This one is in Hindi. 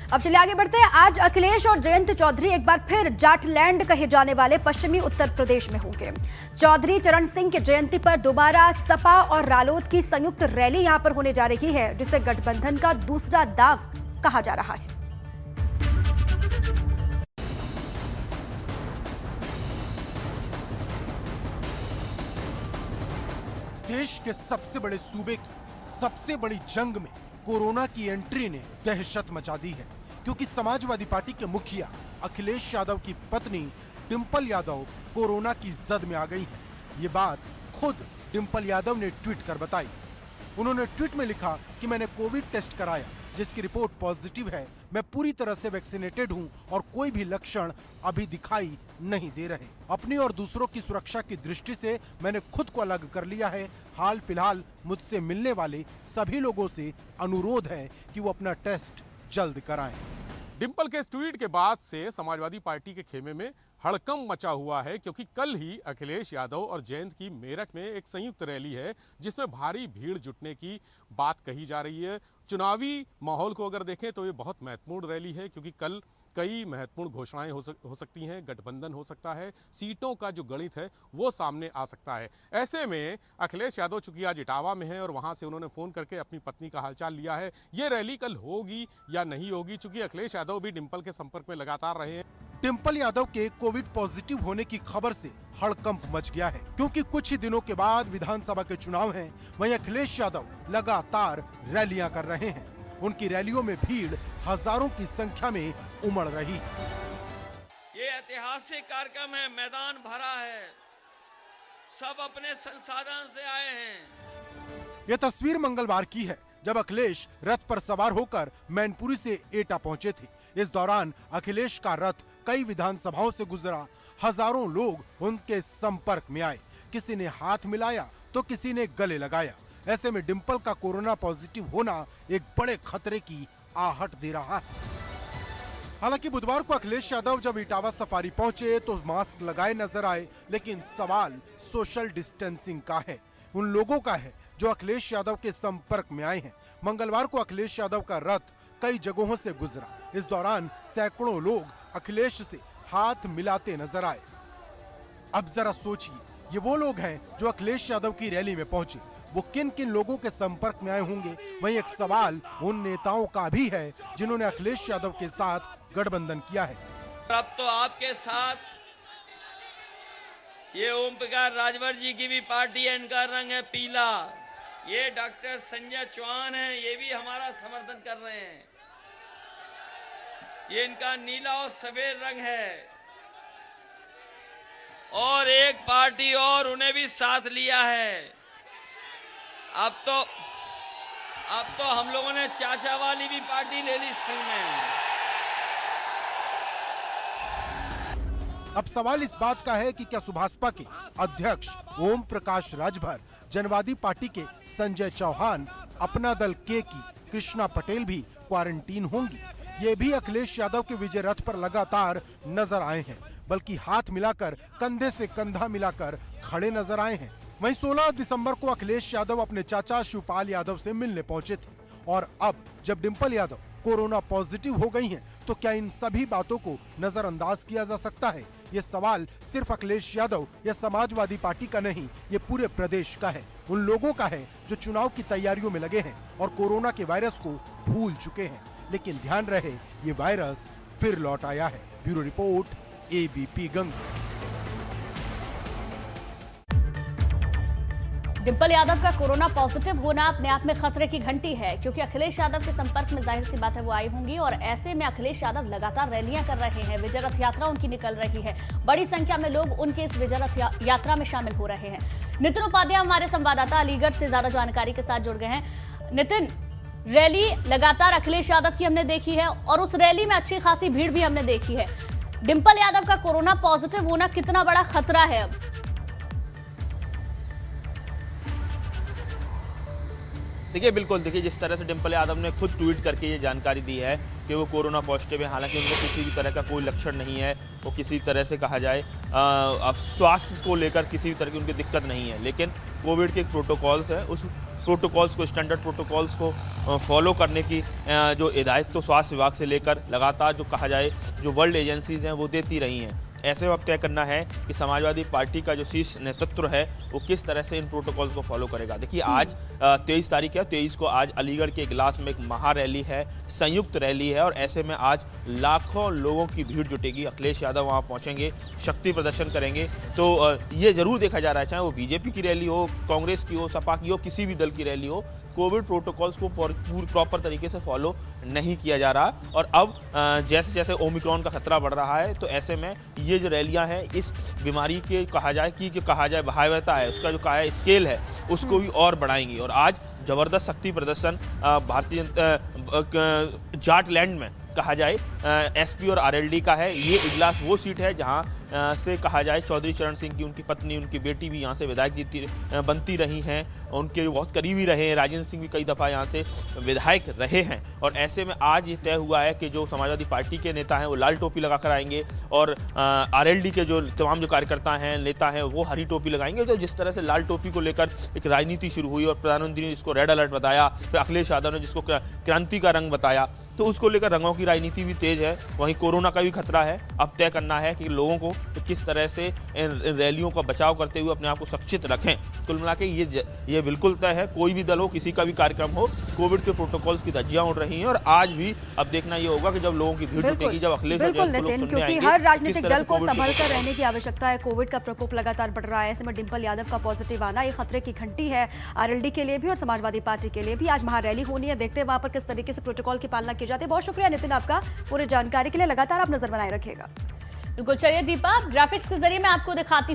अब चलिए आगे बढ़ते हैं। आज अखिलेश और जयंत चौधरी एक बार फिर जाटलैंड कहे जाने वाले पश्चिमी उत्तर प्रदेश में होंगे। चौधरी चरण सिंह की जयंती पर दोबारा सपा और रालोद की संयुक्त रैली यहां पर होने जा रही है, जिसे गठबंधन का दूसरा दाव कहा जा रहा है। देश के सबसे बड़े सूबे की सबसे बड़ी जंग में कोरोना की एंट्री ने दहशत मचा दी है, क्योंकि समाजवादी पार्टी के मुखिया अखिलेश यादव की पत्नी डिंपल यादव कोरोना की जद में आ गई हैं। ये बात खुद डिंपल यादव ने ट्वीट कर बताई। उन्होंने ट्वीट में लिखा कि मैंने कोविड टेस्ट कराया, जिसकी रिपोर्ट पॉजिटिव है। मैं पूरी तरह से वैक्सीनेटेड हूं और कोई भी लक्षण अभी दिखाई नहीं दे रहे। अपनी और दूसरों की सुरक्षा की दृष्टि से मैंने खुद को अलग कर लिया है। हाल फिलहाल मुझसे मिलने वाले सभी लोगों से अनुरोध है कि वो अपना टेस्ट जल्द कराएं। डिंपल के इस ट्वीट के बाद से समाजवादी पार्टी के खेमे में हड़कंप मचा हुआ है, क्योंकि कल ही अखिलेश यादव और जयंत की मेरठ में एक संयुक्त रैली है, जिसमें भारी भीड़ जुटने की बात कही जा रही है। चुनावी माहौल को अगर देखें तो ये बहुत महत्वपूर्ण रैली है, क्योंकि कल कई महत्वपूर्ण घोषणाएं हो सकती हैं, गठबंधन हो सकता है, सीटों का जो गणित है वो सामने आ सकता है। ऐसे में अखिलेश यादव चूंकि आज इटावा में है और वहां से उन्होंने फोन करके अपनी पत्नी का हालचाल लिया है। ये रैली कल होगी या नहीं होगी, चूंकि अखिलेश यादव भी डिंपल के संपर्क में लगातार रहे हैं। डिंपल यादव के कोविड पॉजिटिव होने की खबर से हड़कंप मच गया है, क्योंकि कुछ ही दिनों के बाद विधानसभा के चुनाव हैं। वहीं अखिलेश यादव लगातार रैलियां कर रहे हैं। उनकी रैलियों में भीड़ हजारों की संख्या में उमड़ रही। ये ऐतिहासिक कार्यक्रम है, मैदान भरा है, सब अपने संसाधन से आए हैं। यह तस्वीर मंगलवार की है, जब अखिलेश रथ पर सवार होकर मैनपुरी से एटा पहुंचे थे। इस दौरान अखिलेश का रथ कई विधानसभाओं से गुजरा। हजारों लोग उनके संपर्क में आए। किसी ने हाथ मिलाया तो किसी ने गले लगाया। ऐसे में डिंपल का कोरोना पॉजिटिव होना एक बड़े खतरे की आहट दे रहा है। हालांकि बुधवार को अखिलेश यादव जब इटावा सफारी पहुंचे तो मास्क लगाए नजर आए, लेकिन सवाल सोशल डिस्टेंसिंग का है, उन लोगों का है जो अखिलेश यादव के संपर्क में आए हैं। मंगलवार को अखिलेश यादव का रथ कई जगहों से गुजरा। इस दौरान सैकड़ों लोग अखिलेश से हाथ मिलाते नजर आए। अब जरा सोचिए, ये वो लोग हैं जो अखिलेश यादव की रैली में पहुंचे, वो किन किन लोगों के संपर्क में आए होंगे। वहीं एक सवाल उन नेताओं का भी है जिन्होंने अखिलेश यादव के साथ गठबंधन किया है। अब तो आपके साथ ये ओम प्रकाश राजभर जी की भी पार्टी है, इनका रंग है पीला। ये डॉक्टर संजय चौहान है, ये भी हमारा समर्थन कर रहे हैं। ये इनका नीला और सफेद रंग है। और एक पार्टी और उन्हें भी साथ लिया है। अब तो हम लोगों ने चाचा वाली भी पार्टी ले ली संग में। अब सवाल इस बात का है कि क्या सुभाषपा के अध्यक्ष ओम प्रकाश राजभर, जनवादी पार्टी के संजय चौहान, अपना दल के की कृष्णा पटेल भी क्वारंटीन होंगी। ये भी अखिलेश यादव के विजय रथ पर लगातार नजर आए हैं, बल्कि हाथ मिलाकर, कंधे से कंधा मिलाकर खड़े नजर आए हैं। वहीं 16 दिसंबर को अखिलेश यादव अपने चाचा शिवपाल यादव से मिलने पहुंचे थे, और अब जब डिंपल यादव कोरोना पॉजिटिव हो गई हैं, तो क्या इन सभी बातों को नजरअंदाज किया जा सकता है? ये सवाल सिर्फ अखिलेश यादव या समाजवादी पार्टी का नहीं, ये पूरे प्रदेश का है, उन लोगों का है जो चुनाव की तैयारियों में लगे हैं और कोरोना के वायरस को भूल चुके हैं। लेकिन ध्यान रहे, ये वायरस फिर लौट आया है। Bureau report, ABP Ganga. Dimple Yadav का कोरोना पॉजिटिव होना अपने आप में खतरे की घंटी है, क्योंकि अखिलेश यादव के संपर्क में जाहिर सी बात है वो आई होंगी, और ऐसे में अखिलेश यादव लगातार रैलियां कर रहे हैं, विजय रथ यात्रा उनकी निकल रही है। बड़ी संख्या में लोग उनके इस विजय रथ यात्रा में शामिल हो रहे हैं। नितिन उपाध्याय हमारे संवाददाता अलीगढ़ से ज्यादा जानकारी के साथ जुड़ गए हैं। नितिन, रैली लगातार अखिलेश यादव की हमने देखी है और उस रैली में अच्छी खासी भीड़ भी हमने देखी है। डिंपल यादव का कोरोना पॉजिटिव होना कितना बड़ा खतरा है अब? देखिए, बिल्कुल देखिए, जिस तरह से डिंपल यादव ने खुद ट्वीट करके ये जानकारी दी है कि वो कोरोना पॉजिटिव है, हालांकि उनको किसी भी तरह का कोई लक्षण नहीं है, वो किसी तरह से कहा जाए स्वास्थ्य को लेकर किसी भी तरह की उनकी दिक्कत नहीं है, लेकिन कोविड के प्रोटोकॉल्स हैं, उस प्रोटोकॉल्स को, स्टैंडर्ड प्रोटोकॉल्स को फॉलो करने की जो हिदायत तो स्वास्थ्य विभाग से लेकर लगातार जो कहा जाए जो वर्ल्ड एजेंसीज हैं वो देती रही हैं। ऐसे में अब तय करना है कि समाजवादी पार्टी का जो शीर्ष नेतृत्व है वो किस तरह से इन प्रोटोकॉल्स को फॉलो करेगा। देखिए आज 23 तारीख है, 23 को आज अलीगढ़ के इगलास में एक महा रैली है, संयुक्त रैली है और ऐसे में आज लाखों लोगों की भीड़ जुटेगी। अखिलेश यादव वहाँ पहुँचेंगे, शक्ति प्रदर्शन करेंगे। तो ये जरूर देखा जा रहा है, चाहे वो बीजेपी की रैली हो, कांग्रेस की हो, सपा की हो, किसी भी दल की रैली हो, कोविड प्रोटोकॉल्स को प्रॉपर तरीके से फॉलो नहीं किया जा रहा। और अब जैसे जैसे ओमिक्रॉन का खतरा बढ़ रहा है तो ऐसे में ये जो रैलियां हैं इस बीमारी के कहा जाए भयावहता है, उसका जो कहा है स्केल है उसको भी और बढ़ाएंगी। और आज जबरदस्त शक्ति प्रदर्शन भारतीय जाटलैंड में कहा जाए एसपी और आरएलडी का है। ये इजलास वो सीट है जहां से कहा जाए चौधरी चरण सिंह की उनकी पत्नी, उनकी बेटी भी यहाँ से विधायक बनती रही हैं, उनके बहुत करीबी रहे हैं। राजेंद्र सिंह भी कई दफ़ा यहाँ से विधायक रहे हैं और ऐसे में आज ये तय हुआ है कि जो समाजवादी पार्टी के नेता हैं वो लाल टोपी लगा कर आएंगे और आरएलडी के जो तमाम जो कार्यकर्ता हैं, नेता हैं, वो हरी टोपी लगाएंगे। तो जिस तरह से लाल टोपी को लेकर एक राजनीति शुरू हुई और प्रधानमंत्री ने जिसको रेड अलर्ट बताया, फिर अखिलेश यादव ने जिसको क्रांति का रंग बताया, तो उसको लेकर रंगों की राजनीति भी तेज है। वहीं कोरोना का भी खतरा है। अब तय करना है कि लोगों को किस तरह से इन रैलियों का बचाव करते हुए अपने आप को सुरक्षित रखें। कुल मिला के ये बिल्कुल तय है, कोई भी दल हो, किसी का भी कार्यक्रम हो, कोविड के प्रोटोकॉल्स की धज्जियां उड़ रही हैं। और आज भी अब देखना ये होगा कि जब लोगों की भीड़ जुटेगी, जब अखिलेश क्योंकि हर राजनीतिक दल को संभल कर रहने की आवश्यकता है। कोविड का प्रकोप लगातार बढ़ रहा है, ऐसे में डिंपल यादव का पॉजिटिव आना ये खतरे की घंटी है आरएलडी के लिए भी और समाजवादी पार्टी के लिए भी। आज महारैली होनी है, देखते हैं वहां पर किस तरीके से प्रोटोकॉल की पालना की जाती है। बहुत शुक्रिया नितिन आपका पूरी जानकारी के लिए। लगातार आप नजर बनाए रखिएगा। बिल्कुल, चलिए दीपा, ग्राफिक्स के जरिए मैं आपको दिखाती हूँ